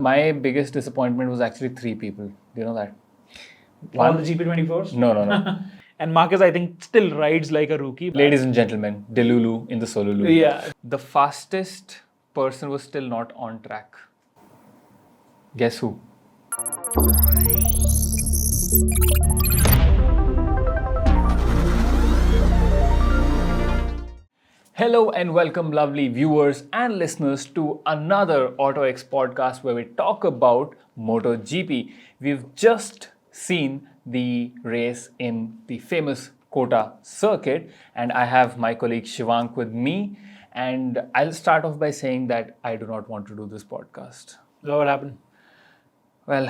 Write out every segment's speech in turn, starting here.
My biggest disappointment was actually 3 people. Do you know that? All the GP24s? No. And Marquez, I think, still rides like a rookie. Ladies and gentlemen, Delulu in the Solulu. Yeah. The fastest person was still not on track. Guess who? Hello and welcome, lovely viewers and listeners, to another autoX podcast where we talk about MotoGP. We've just seen the race in the famous COTA circuit, and I have my colleague Shivank with me. And I'll start off by saying that I do not want to do this podcast. So what happened? Well,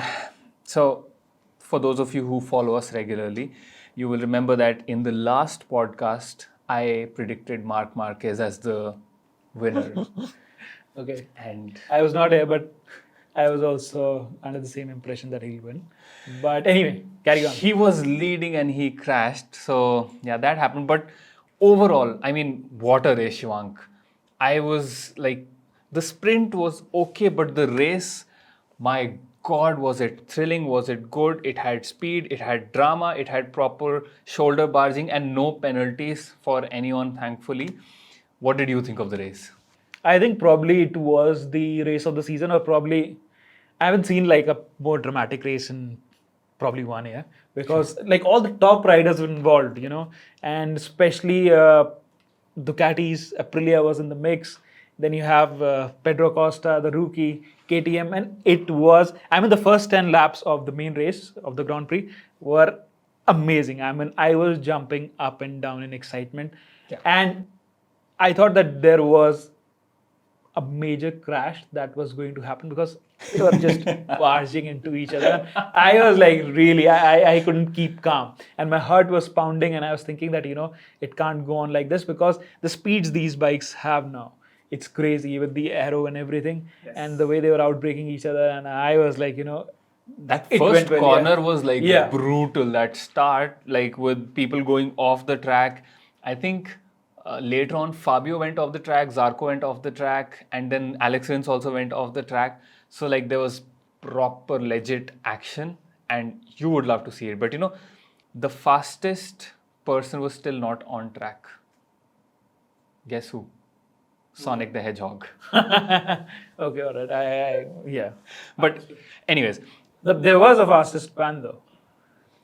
so for those of you who follow us regularly, you will remember that in the last podcast, I predicted Marc Marquez as the winner. Okay. And I was not here, but I was also under the same impression that he'll win. But anyway, carry on. he was leading and he crashed. So, yeah, that happened. But overall, I mean, what a race, Shivank. I was like, the sprint was okay, but the race, my God, was it thrilling? Was it good? It had speed, it had drama, it had proper shoulder barging, and no penalties for anyone, thankfully. What did you think of the race? I think probably it was the race of the season, or probably I haven't seen like a more dramatic race in probably 1 year, because like all the top riders were involved, and especially Ducatis, Aprilia was in the mix. Then you have Pedro Acosta, the rookie, KTM, and the first 10 laps of the main race of the Grand Prix were amazing. I was jumping up and down in excitement. Yeah. And I thought that there was a major crash that was going to happen because they were just barging into each other. I was like, really, I couldn't keep calm. And my heart was pounding, and I was thinking that, it can't go on like this because the speeds these bikes have now, it's crazy with the aero and everything. Yes. And the way they were outbreaking each other. And I was like, that it first went well, corner yeah. was like Yeah. brutal. That start, like with people going off the track. I think later on, Fabio went off the track, Zarco went off the track, and then Alex Rins also went off the track. So like there was proper legit action, and you would love to see it. But the fastest person was still not on track. Guess who? Sonic the Hedgehog. Okay, all right. Yeah. But anyways, There was a fastest pan though.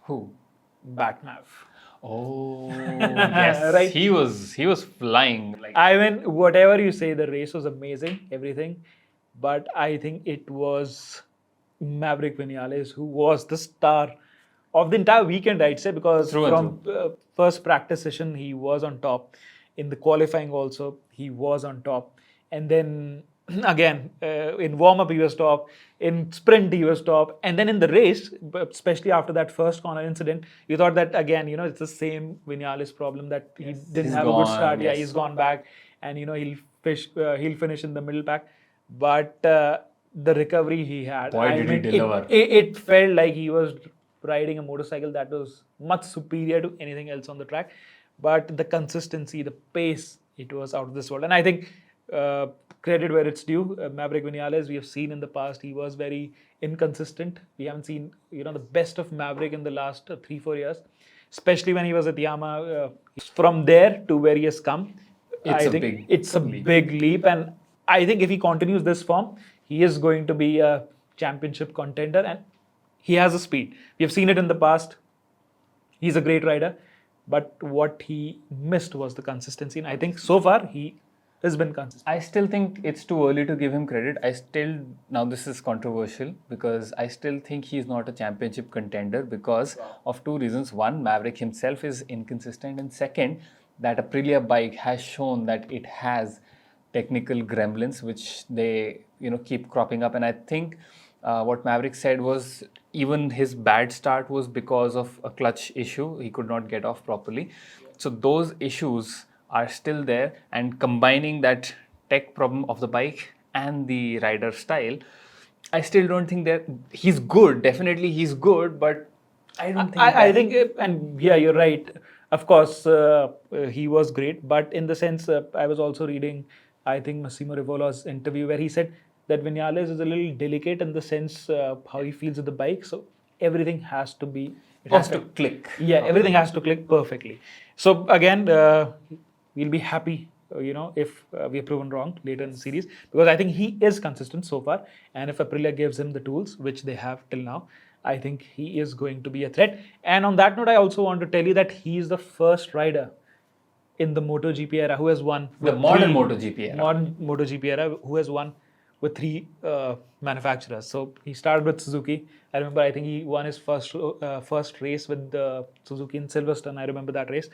who? Bhatt Mav. Oh yes, Right. He was flying. Like I mean, whatever you say, the race was amazing, everything. But I think it was Maverick Vinales who was the star of the entire weekend, I'd say, because True and from first practice session, he was on top. In the qualifying also, he was on top. And then again, in warm-up, he was top. In sprint, he was top. And then in the race, especially after that first corner incident, you thought that, again, it's the same Vinales problem that he didn't He's have a good gone, start. Yeah, yes. he's gone back. And, he'll finish in the middle pack. But the recovery he had, Boy, did he deliver. It felt like he was riding a motorcycle that was much superior to anything else on the track. But the consistency, the pace, it was out of this world. And I think credit where it's due. Maverick Vinales, we have seen in the past, he was very inconsistent. We haven't seen the best of Maverick in the last 3-4 years, especially when he was at Yamaha. From there to where he has come, it's a big leap. And I think if he continues this form, he is going to be a championship contender, and he has a speed. We have seen it in the past. He's a great rider. But what he missed was the consistency. And I think so far he has been consistent. I still think it's too early to give him credit. Now this is controversial because I still think he's not a championship contender because of 2 reasons. One, Maverick himself is inconsistent, and second, that Aprilia bike has shown that it has technical gremlins which they keep cropping up. And I think what Maverick said was even his bad start was because of a clutch issue. He could not get off properly. So those issues are still there, and combining that tech problem of the bike and the rider style, I still don't think that he's good. Definitely he's good, but I don't think I think, and yeah, you're right. Of course, he was great, but in the sense, I was also reading, I think, Massimo Rivola's interview where he said that Vinales is a little delicate in the sense how he feels with the bike. So everything has to be It has to click. Yeah, everything has to click perfectly. So again, we'll be happy, if we are proven wrong later in the series, because I think he is consistent so far, and if Aprilia gives him the tools, which they have till now, I think he is going to be a threat. And on that note, I also want to tell you that he is the first rider in the MotoGP era who has won The with modern MotoGP era. modern MotoGP era who has won with three manufacturers. So he started with Suzuki. I remember, I think he won his first race with Suzuki in Silverstone. I remember that race.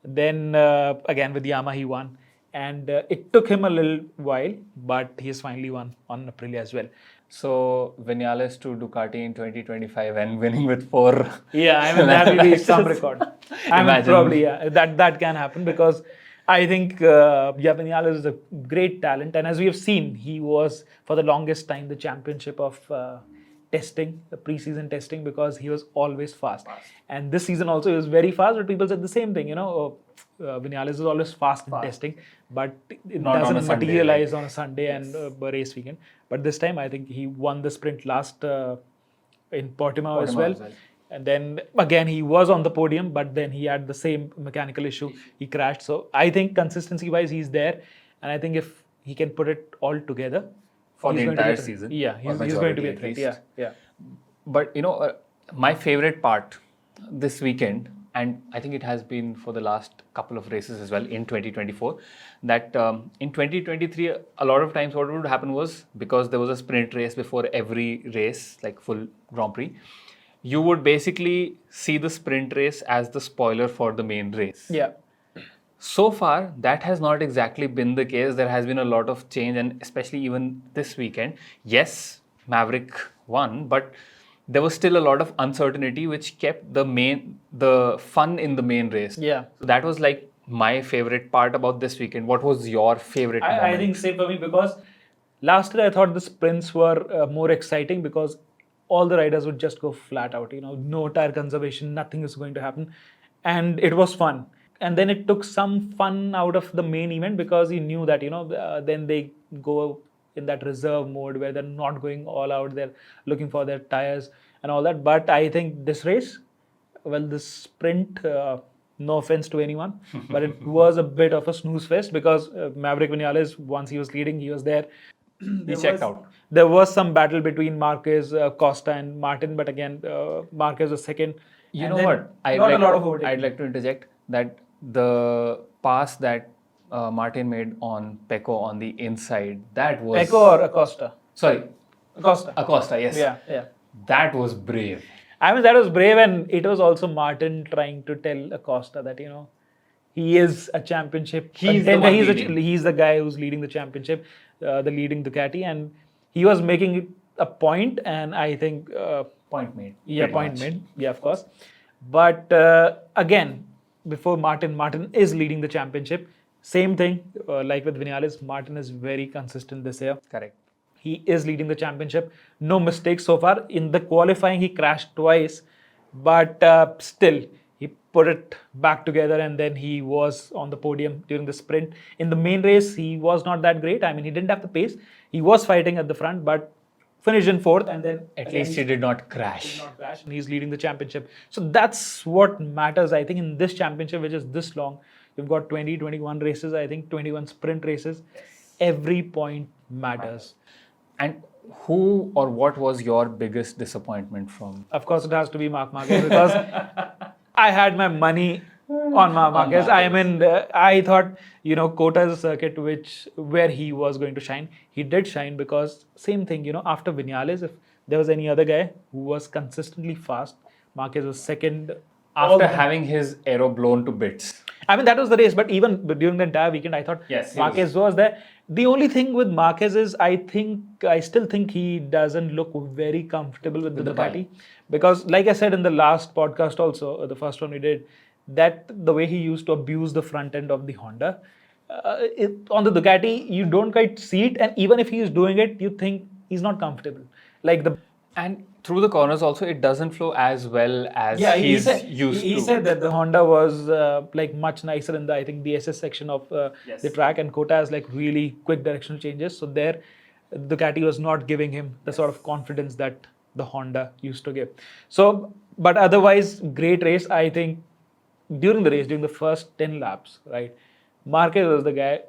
Then again with Yamaha he won, and it took him a little while, but he has finally won on Aprilia as well. So Vinales to Ducati in 2025 and winning with 4. Yeah, I mean that will be some record. I mean, Imagine. probably that can happen, because I think Vinales is a great talent, and as we have seen, he was for the longest time the championship of testing, the preseason testing, because he was always fast. And this season also he was very fast, but people said the same thing. Vinales is always fast in testing, but it Not on a doesn't Sunday, materialize on a Sunday and race weekend. But this time, I think he won the sprint last in Portimao as well. And then again, he was on the podium, but then he had the same mechanical issue. He crashed. So I think consistency-wise, he's there. And I think if he can put it all together For he's the going to be entire a threat. season. Yeah, Or he's going to be a majority threat. at Yeah, least. yeah. But my favorite part this weekend, and I think it has been for the last couple of races as well in 2024, that in 2023, a lot of times what would happen was, because there was a sprint race before every race, like full Grand Prix, you would basically see the sprint race as the spoiler for the main race. Yeah. So far, that has not exactly been the case. There has been a lot of change, and especially even this weekend. Yes, Maverick won, but there was still a lot of uncertainty, which kept the fun in the main race. Yeah. So that was like my favorite part about this weekend. What was your favorite moment? I think same for me, because last year I thought the sprints were more exciting because all the riders would just go flat out. No tire conservation, nothing is going to happen, and it was fun. And then it took some fun out of the main event, because you knew that then they go in that reserve mode where they're not going all out, they're looking for their tires and all that. But I think this race, well, this sprint, no offense to anyone, but it was a bit of a snooze fest, because Maverick Vinales, once he was leading, he was there. He checked out. There was some battle between Marquez, Costa, and Martin, but again, Marquez was second. You And know then what? I'd like to interject that the pass that Martin made on Pecco on the inside, that was... Pecco or Acosta? Sorry, Acosta. Acosta, yes. Yeah. That was brave. I mean, that was brave, and it was also Martin trying to tell Acosta that, he is a championship He's the contender. one leading. He's the guy who's leading the championship, the leading Ducati, and he was making it a point, and I think... Point made. Yeah, pretty point much. made. Yeah, of course. But again, before Martin is leading the championship. Same thing, like with Vinales, Martin is very consistent this year. Correct. He is leading the championship. No mistakes so far. In the qualifying, he crashed twice, but still, he put it back together, and then he was on the podium during the sprint. In the main race, he was not that great. I mean, he didn't have the pace. He was fighting at the front, but finished in fourth, and then At least he did not crash. and he's leading the championship. So that's what matters, I think, in this championship, which is this long. You've got 21 races, I think, 21 sprint races. Every point matters. And who or what was your biggest disappointment from? Of course, it has to be Marc Marquez, because I had my money on Marc Marquez. I mean, I thought, COTA is a circuit where he was going to shine. He did shine, because same thing, after Vinales, if there was any other guy who was consistently fast, Marquez was second. After having his aero blown to bits. I mean, that was the race, but even during the entire weekend, I thought Yes, he Marquez was there. The only thing with Marquez is I still think he doesn't look very comfortable with the Ducati. Because like I said in the last podcast also, the first one we did, that the way he used to abuse the front end of the Honda, on the Ducati, you don't quite see it. And even if he is doing it, you think he's not comfortable. And through the corners also, it doesn't flow as well as he's used to. He said that the Honda was much nicer in the SS section of the track, and COTA has really quick directional changes. So there, Ducati was not giving him the sort of confidence that the Honda used to give. So, but otherwise, great race. I think during the race, during the first 10 laps, right, Marquez was the guy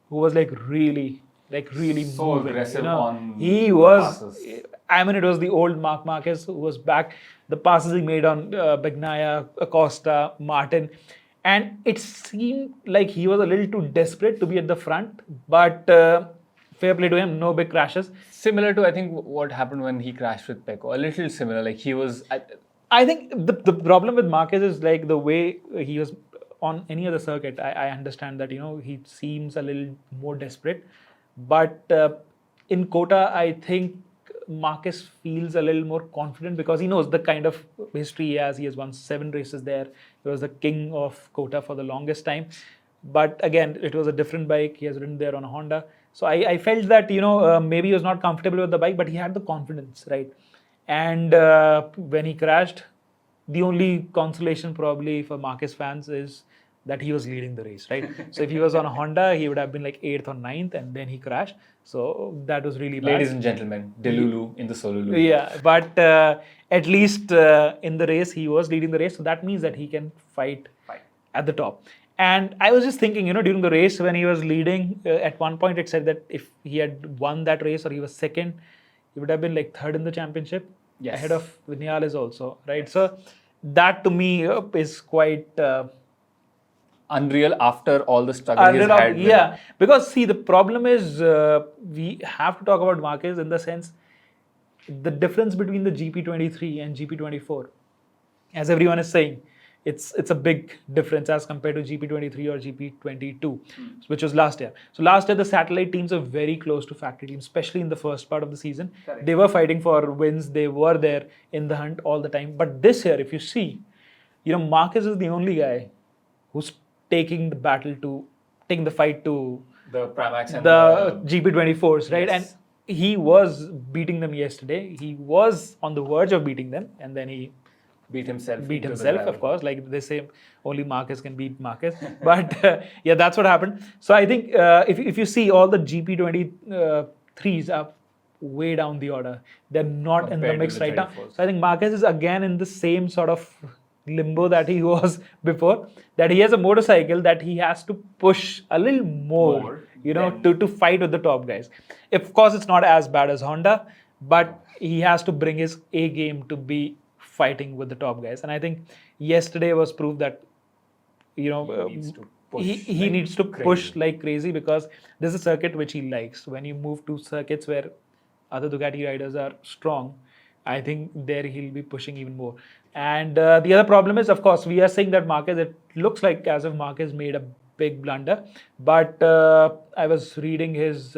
who was like really So moving. aggressive on He the was. passes. I mean, it was the old Marc Marquez who was back. The passes he made on Bagnaia, Acosta, Martin, and it seemed like he was a little too desperate to be at the front. But fair play to him, no big crashes. Similar to, I think, what happened when he crashed with Pecco. A little similar. Like he was. I think the problem with Marquez is like the way he was on any other circuit. I understand that he seems a little more desperate, but in COTA I think Marquez feels a little more confident because he knows the kind of history he has. He has won 7 races there. He was the king of COTA for the longest time. But again, it was a different bike. He has ridden there on a Honda. So I felt that maybe he was not comfortable with the bike, but he had the confidence, right? And when he crashed, the only consolation probably for Marquez fans is that he was leading the race, right? So if he was on a Honda, he would have been like 8th or 9th, and then he crashed. So that was really bad. Ladies and gentlemen, Delulu in the Solulu. Yeah, but at least in the race, he was leading the race. So that means that he can fight at the top. And I was just thinking, during the race when he was leading, at one point it said that if he had won that race or he was second, he would have been like 3rd in the championship, ahead of Vinales also, right? So that to me is quite unreal after all the struggle he's had. Yeah, because see, the problem is we have to talk about Marquez in the sense the difference between the GP23 and GP24, as everyone is saying, it's a big difference as compared to GP23 or GP22, which was last year. So last year the satellite teams were very close to factory teams, especially in the first part of the season. Correct. They were fighting for wins. They were there in the hunt all the time. But this year, if you see, Marquez is the only guy who's taking the fight to the Pramax and the GP24s, right? Yes. And he was beating them yesterday. He was on the verge of beating them, and then he beat himself, of course. Like they say, only Marquez can beat Marquez. But yeah, that's what happened. So I think if you see, all the GP23s are way down the order. They're not in the mix right now. So I think Marquez is again in the same sort of limbo that he was before, that he has a motorcycle that he has to push a little more to fight with the top guys. Of course, it's not as bad as Honda, but he has to bring his A game to be fighting with the top guys. And I think yesterday was proof that he needs to push like crazy, because this is a circuit which he likes. When you move to circuits where other Ducati riders are strong, I think there he'll be pushing even more. And the other problem is, of course, we are saying that Marquez, it looks like as if Marquez made a big blunder. But I was reading his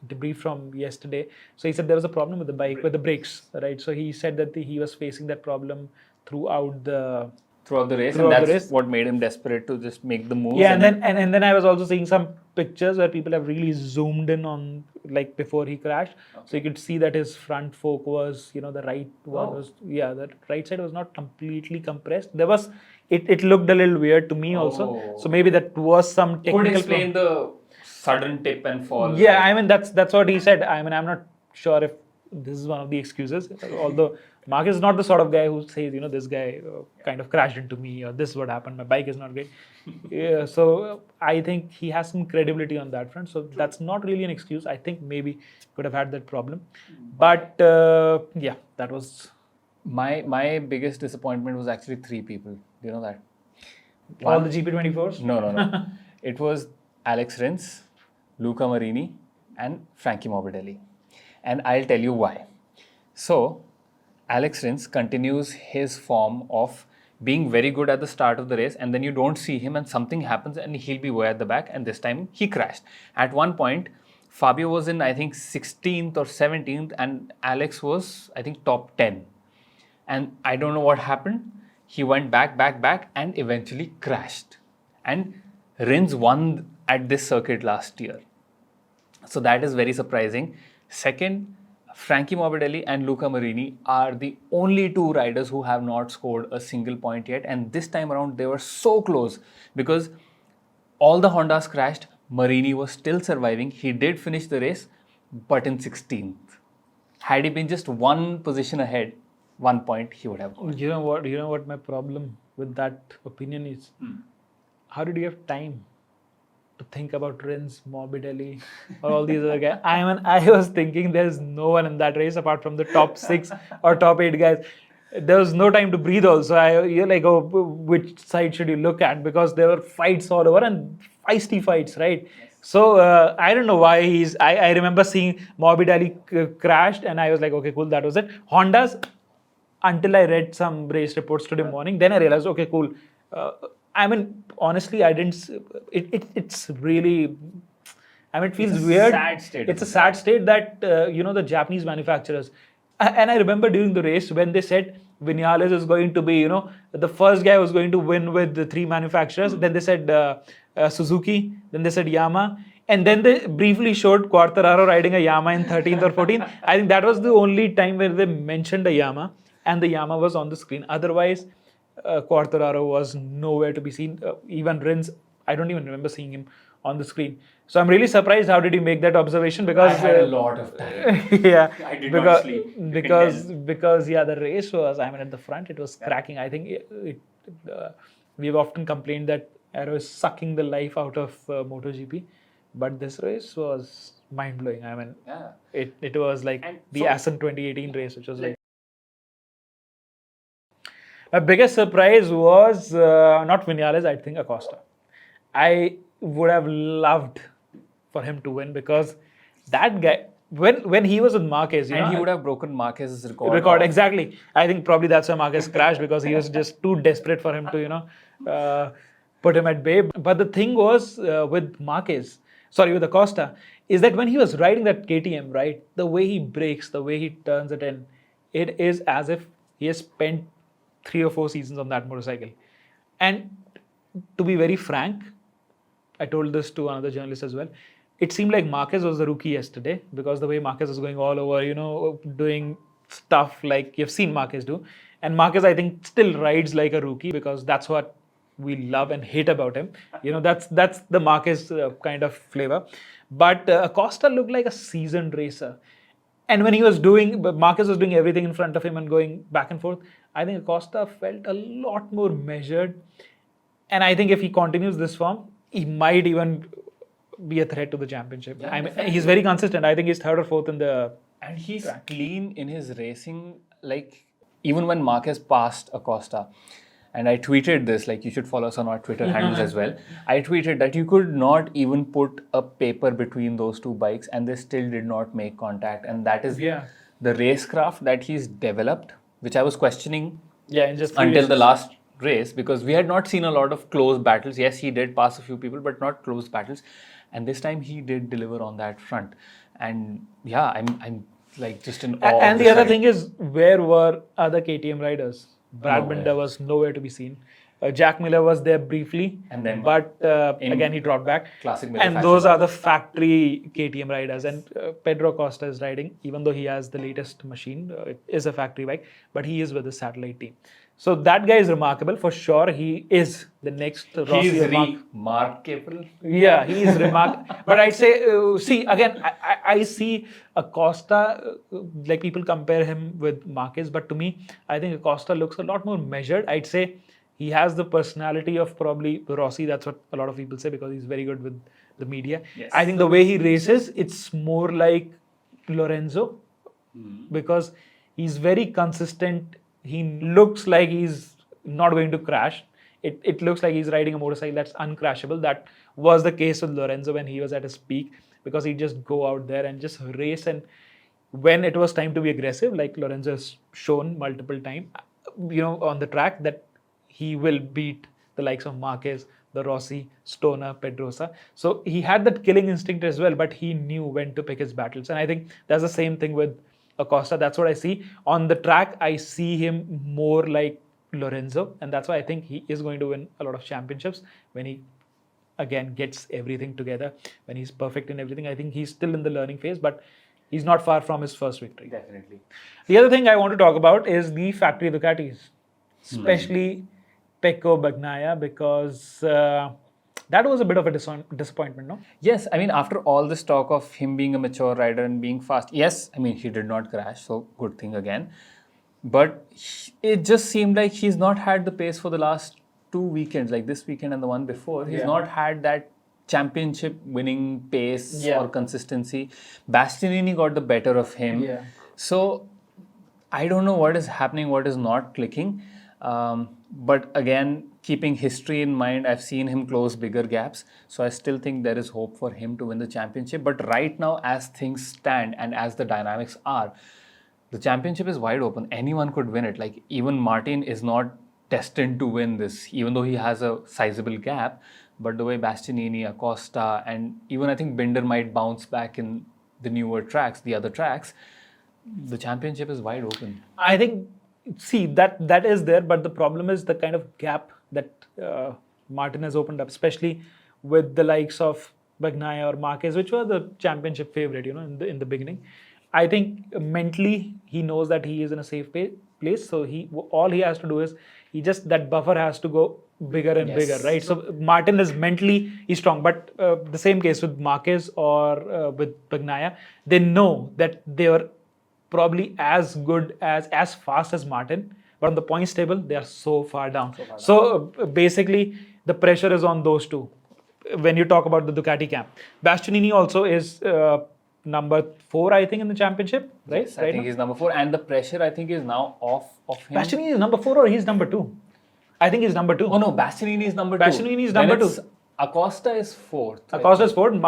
debrief from yesterday. So he said there was a problem with the bike, with the brakes, right? So he said that he was facing that problem throughout the race, and that's what made him desperate to just make the move. Yeah, and then I was also seeing some pictures where people have really zoomed in on, like, before he crashed. Okay. So you could see that his front fork was, the right one was, the right side was not completely compressed. There was, it looked a little weird to me also. So maybe that was some technical. Could explain the sudden tip and fall. Yeah, I mean that's what he said. I mean, I'm not sure if this is one of the excuses, although Marquez is not the sort of guy who says, this guy kind of crashed into me, or this is what happened, my bike is not great. Yeah, so I think he has some credibility on that front. So that's not really an excuse. I think maybe could have had that problem. But yeah, that was... My biggest disappointment was actually 3 people. Do you know that? All the GP24s? No. It was Alex Rins, Luca Marini, and Frankie Morbidelli. And I'll tell you why. So, Alex Rins continues his form of being very good at the start of the race, and then you don't see him and something happens and he'll be way at the back, and this time he crashed. At one point, Fabio was in, I think, 16th or 17th, and Alex was, I think, top 10. And I don't know what happened. He went back, and eventually crashed. And Rins won at this circuit last year. So that is very surprising. Second, Frankie Morbidelli and Luca Marini are the only 2 riders who have not scored a single point yet. And this time around, they were so close because all the Hondas crashed. Marini was still surviving. He did finish the race, but in 16th. Had he been just one position ahead, 1 point, he would have gone. You know what? You know what my problem with that opinion is? How did you have time to think about Rins, Morbidelli, or all these other guys? I was thinking there's no one in that race apart from the top 6 or top 8 guys. There was no time to breathe. Also, you're like, oh, which side should you look at? Because there were fights all over and feisty fights, right? So I don't know why I remember seeing Morbidelli crashed, and I was like, okay, cool, that was it. Honda's, until I read some race reports today morning, then I realized, okay, cool. I mean, honestly, I didn't. It's really. I mean, it feels weird. Sad state. It's a sad state that the Japanese manufacturers. And I remember during the race when they said Vinales is going to be, the first guy was going to win with the 3 manufacturers. Then they said Suzuki. Then they said Yamaha. And then they briefly showed Quartararo riding a Yamaha in 13th or 14th. I think that was the only time where they mentioned a Yamaha, and the Yamaha was on the screen. Otherwise, Quartararo was nowhere to be seen. Even Rins, I don't even remember seeing him on the screen. So I'm really surprised. How did he make that observation? Because I had a lot of time. Yeah, I did not sleep. because the race was. I mean, at the front it was cracking. I think we've often complained that Aero is sucking the life out of MotoGP, but this race was mind blowing. I mean, it was like the Assen 2018 race, which was like. My biggest surprise was not Vinales, I think Acosta. I would have loved for him to win because that guy, when he was with Marquez, he would have broken Marquez's record. Exactly. I think probably that's why Marquez crashed, because he was just too desperate for him to, put him at bay. But the thing was with Acosta, is that when he was riding that KTM, right, the way he brakes, the way he turns it in, it is as if he has spent 3 or 4 seasons on that motorcycle. And to be very frank, I told this to another journalist as well. It seemed like Marquez was the rookie yesterday, because the way Marquez was going all over, doing stuff like you've seen Marquez do. And Marquez, I think, still rides like a rookie, because that's what we love and hate about him. That's the Marquez kind of flavor. But Acosta looked like a seasoned racer. And when Marquez was doing everything in front of him and going back and forth, I think Acosta felt a lot more measured. And I think if he continues this form, he might even be a threat to the championship. Yeah, I mean, he's very consistent. I think he's 3rd or 4th in the. And he's clean in his racing. Like, even when Marquez passed Acosta, and I tweeted this, like, you should follow us on our Twitter handles as well. I tweeted that you could not even put a paper between those 2 bikes and they still did not make contact. And that is the racecraft that he's developed, which I was questioning until the last race, because we had not seen a lot of close battles. Yes, he did pass a few people, but not close battles. And this time he did deliver on that front. And yeah, I'm like just in awe. And the other thing is, where were other KTM riders? Brad Binder was nowhere to be seen. Jack Miller was there briefly, but again he dropped back. Classic Miller. And those are the factory KTM riders. And Pedro Acosta is riding, even though he has the latest machine, it is a factory bike, but he is with the satellite team. So that guy is remarkable for sure. He is the next Rossi. He's remarkable. Yeah, he is remarkable. But I'd say, see, again, I see Acosta, like people compare him with Marquez, but to me, I think Acosta looks a lot more measured. I'd say he has the personality of probably Rossi. That's what a lot of people say, because he's very good with the media. Yes. I think the way he races, it's more like Lorenzo, because he's very consistent. He looks like he's not going to crash. It looks like he's riding a motorcycle that's uncrashable. That was the case with Lorenzo when he was at his peak, because he'd just go out there and just race. And when it was time to be aggressive, like Lorenzo has shown multiple times, on the track, that he will beat the likes of Marquez, the Rossi, Stoner, Pedrosa. So he had that killing instinct as well, but he knew when to pick his battles. And I think that's the same thing with Acosta. That's what I see. On the track, I see him more like Lorenzo, and that's why I think he is going to win a lot of championships when he, again, gets everything together, when he's perfect in everything. I think he's still in the learning phase, but he's not far from his first victory. Definitely. The other thing I want to talk about is the factory Ducatis, especially Pecco Bagnaia, because That was a bit of a disappointment, no? Yes, I mean, after all this talk of him being a mature rider and being fast, yes, I mean, he did not crash, so good thing again. But it just seemed like he's not had the pace for the last 2 weekends, like this weekend and the one before. He's not had that championship winning pace or consistency. Bastianini got the better of him. Yeah. So I don't know what is happening, what is not clicking. But again, keeping history in mind, I've seen him close bigger gaps. So I still think there is hope for him to win the championship. But right now, as things stand and as the dynamics are, the championship is wide open. Anyone could win it. Like even Martin is not destined to win this, even though he has a sizable gap. But the way Bastianini, Acosta, and even I think Binder might bounce back in the newer tracks, the other tracks, the championship is wide open. I think, see, that is there, but the problem is the kind of gap that Martin has opened up, especially with the likes of Bagnaia or Marquez, which were the championship favorite, in the beginning. I think mentally he knows that he is in a safe place, so all he has to do is that buffer has to go bigger and bigger, right? So Martin is mentally he's strong, but the same case with Marquez or with Bagnaia, they know that they are probably as good as fast as Martin, but on the points table they are so far down. So basically the pressure is on those two. When you talk about the Ducati camp, Bastianini also is number 4, I think, in the championship, right? Yes, I think he's number 4, and the pressure I think is now off of him. Bastianini is number 4 or he's number 2? I think he's number 2. Oh no, Bastianini is number 2. Bastianini is number 2. Acosta is 4th. Acosta is 4th.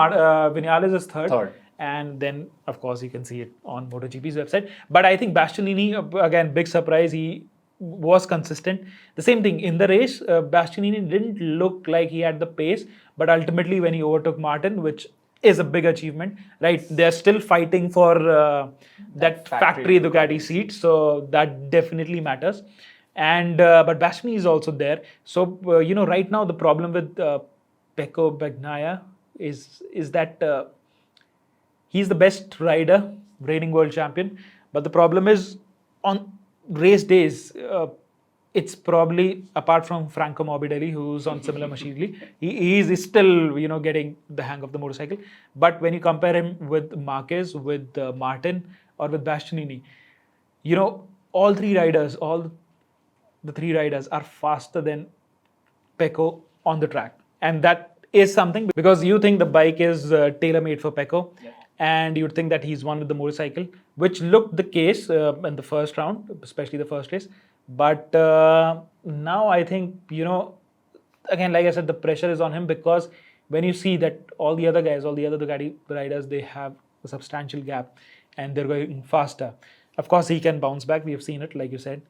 Vinales is 3rd. 3rd. And then, of course, you can see it on MotoGP's website. But I think Bastianini, again, big surprise. He was consistent. The same thing in the race. Bastianini didn't look like he had the pace, but ultimately, when he overtook Martin, which is a big achievement, right? They're still fighting for that factory Ducati seat, so that definitely matters. And but Bastianini is also there. So right now the problem with Pecco Bagnaia is that he's the best rider, reigning world champion. But the problem is on race days, it's probably, apart from Franco Morbidelli, who's on similar machinery, he is still getting the hang of the motorcycle. But when you compare him with Marquez, with Martin, or with Bastianini, all the 3 riders are faster than Pecco on the track, and that is something, because you think the bike is tailor-made for Pecco. Yeah. And you'd think that he's won with the motorcycle, which looked the case in the first round, especially the first race. But now I think, again, like I said, the pressure is on him, because when you see that all the other Ducati riders, they have a substantial gap and they're going faster. Of course, he can bounce back. We have seen it, like you said.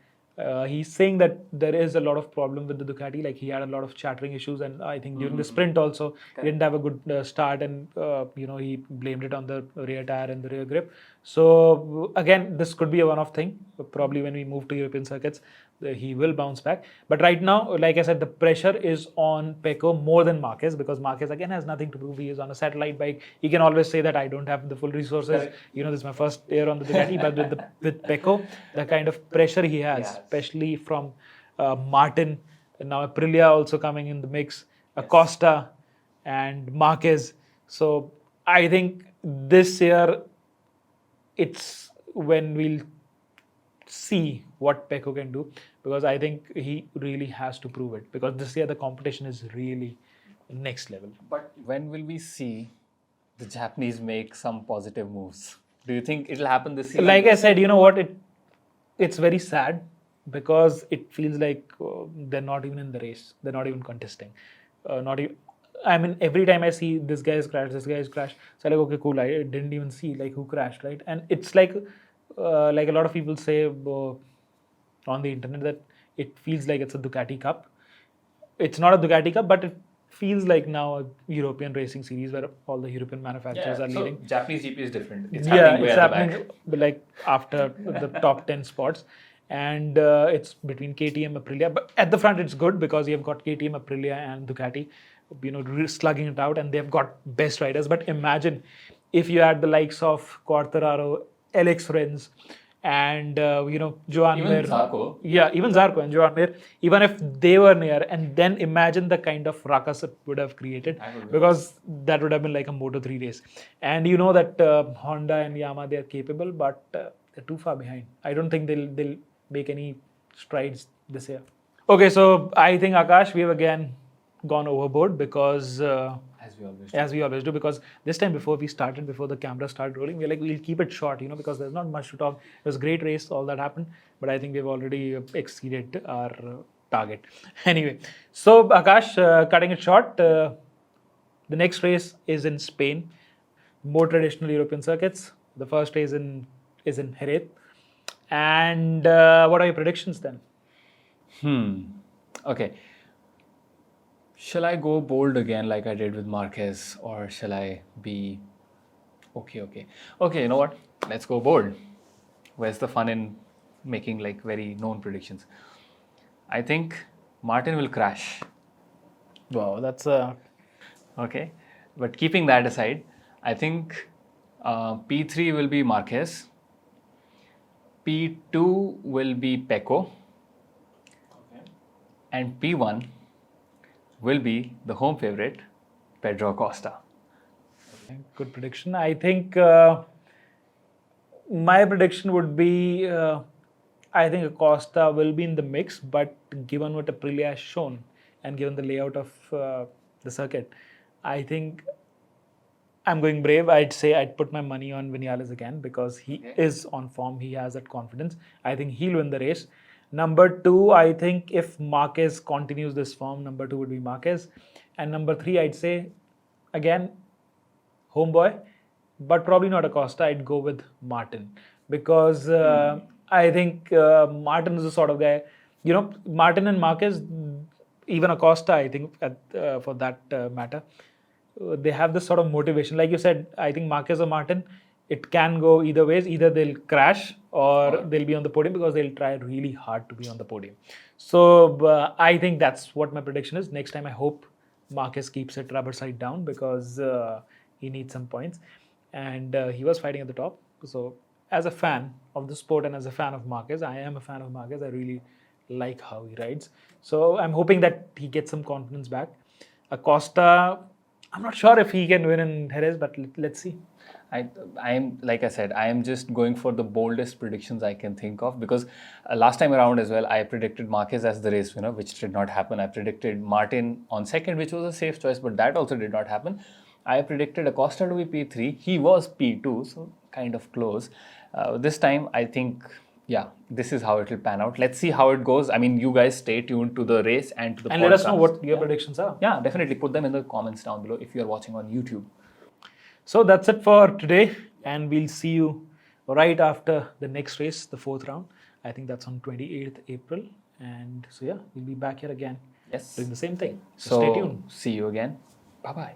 He's saying that there is a lot of problem with the Ducati, like he had a lot of chattering issues, and I think during the sprint also he didn't have a good start, and he blamed it on the rear tire and the rear grip. So again, this could be a one-off thing. Probably when we move to European circuits, he will bounce back. But right now, like I said, the pressure is on Pecco more than Marquez, because Marquez again has nothing to prove. He is on a satellite bike. He can always say that I don't have the full resources. Correct. This is my first year on the Ducati. But with Pecco, the kind of pressure he has, especially from Martin, and now Aprilia also coming in the mix, Acosta and Marquez. So I think this year it's when we'll see what Pecco can do, because I think he really has to prove it, because this year the competition is really next level. But when will we see the Japanese make some positive moves? Do you think it'll happen this year? Like I said, you know what? It's very sad, because it feels like they're not even in the race. They're not even contesting. I mean, every time I see this guy has crashed, so I'm like, okay, cool. I didn't even see who crashed, right? And it's like a lot of people say on the internet that it feels like it's a Ducati Cup. It's not a Ducati Cup, but it feels like now a European racing series where all the European manufacturers are leading. Japanese GP is different. It's happening like after the top 10 spots. And it's between KTM, Aprilia. But at the front, it's good, because you've got KTM, Aprilia, and Ducati, slugging it out, and they've got best riders. But imagine if you had the likes of Quartararo, Alex Rins, and Joan Even Mir. Zarco. Yeah, even Zarco and Joan Mir, even if they were near, and then imagine the kind of ruckus it would have created, because that would have been like a Moto3 race. And you know that Honda and Yamaha, they are capable, but they're too far behind. I don't think they'll make any strides this year. Okay, so I think Aakash, we have again gone overboard because as we always do, because this time before the camera started rolling, we're like, we'll keep it short, because there's not much to talk. It was a great race, all that happened, but I think we've already exceeded our target. Anyway, so Aakash, cutting it short, the next race is in Spain, more traditional European circuits. The first race is in Jerez. And what are your predictions then? Okay. Shall I go bold again like I did with Marquez, or shall I be okay? Okay, you know what? Let's go bold. Where's the fun in making like very known predictions? I think Martin will crash. Wow, that's Okay, but keeping that aside, I think P3 will be Marquez, P2 will be Pecco, and P1 will be the home favorite, Pedro Acosta. good prediction. I think my prediction would be I think Acosta will be in the mix, but given what Aprilia has shown and given the layout of the circuit, I think I'm going brave. I'd say I'd put my money on Vinales again because he is on form. He has that confidence. I think he'll win the race. Number 2, I think if Marquez continues this form, number 2 would be Marquez. And number 3, I'd say, again, homeboy, but probably not Acosta. I'd go with Martin because I think Martin is the sort of guy, Martin and Marquez, even Acosta, I think, for that matter, they have this sort of motivation. Like you said, I think Marquez or Martin, it can go either ways. Either they'll crash or they'll be on the podium because they'll try really hard to be on the podium. So I think that's what my prediction is. Next time, I hope Marquez keeps it rubber side down because he needs some points. And he was fighting at the top. So as a fan of the sport and as a fan of Marquez, I am a fan of Marquez. I really like how he rides. So I'm hoping that he gets some confidence back. Acosta, I'm not sure if he can win in Jerez, but let's see. I am, like I said, I am just going for the boldest predictions I can think of because last time around as well, I predicted Marquez as the race winner, which did not happen. I predicted Martin on second, which was a safe choice, but that also did not happen. I predicted Acosta to be P3. He was P2, so kind of close. This time, I think, yeah, this is how it will pan out. Let's see how it goes. I mean, you guys stay tuned to the race and to the And podcast. let us know what your predictions are. Yeah, definitely put them in the comments down below if you are watching on YouTube. So that's it for today, and we'll see you right after the next race, the 4th round. I think that's on 28th April. And so, yeah, we'll be back here again. Yes. Doing the same thing. So stay tuned. See you again. Bye-bye.